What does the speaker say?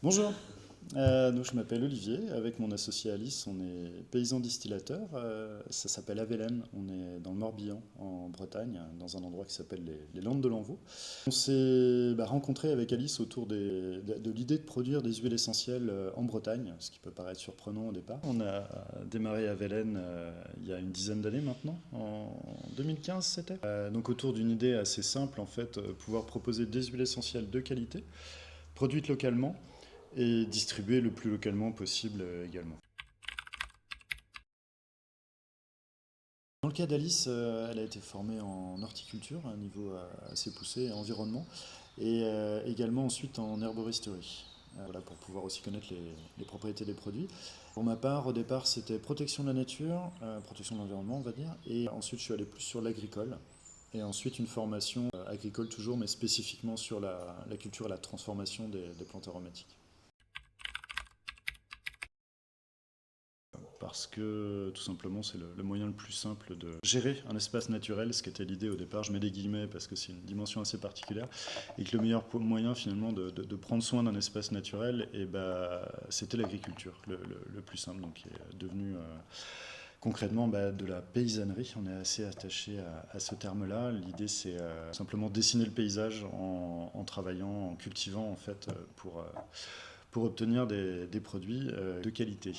Bonjour, donc je m'appelle Olivier, avec mon associé Alice, on est paysan distillateur, ça s'appelle Avelen, on est dans le Morbihan, en Bretagne, dans un endroit qui s'appelle les Landes de l'Envaux. On s'est rencontré avec Alice autour de l'idée de produire des huiles essentielles en Bretagne, ce qui peut paraître surprenant au départ. On a démarré Avelen il y a une dizaine d'années maintenant, en 2015 c'était. Donc autour d'une idée assez simple en fait, pouvoir proposer des huiles essentielles de qualité, produites localement, et distribuer le plus localement possible également. Dans le cas d'Alice, elle a été formée en horticulture, à un niveau assez poussé, et environnement, et également ensuite en herboristerie. Voilà, pour pouvoir aussi connaître les propriétés des produits. Pour ma part, au départ, c'était protection de la nature, protection de l'environnement, on va dire, et ensuite je suis allé plus sur l'agricole, et ensuite une formation agricole toujours, mais spécifiquement sur la culture et la transformation des plantes aromatiques. Parce que tout simplement c'est le moyen le plus simple de gérer un espace naturel, ce qui était l'idée au départ, je mets des guillemets parce que c'est une dimension assez particulière, et que le meilleur moyen finalement de prendre soin d'un espace naturel, et c'était l'agriculture, le plus simple, donc qui est devenu concrètement de la paysannerie. On est assez attaché à ce terme-là. L'idée c'est simplement dessiner le paysage en travaillant, en cultivant en fait pour obtenir des produits de qualité.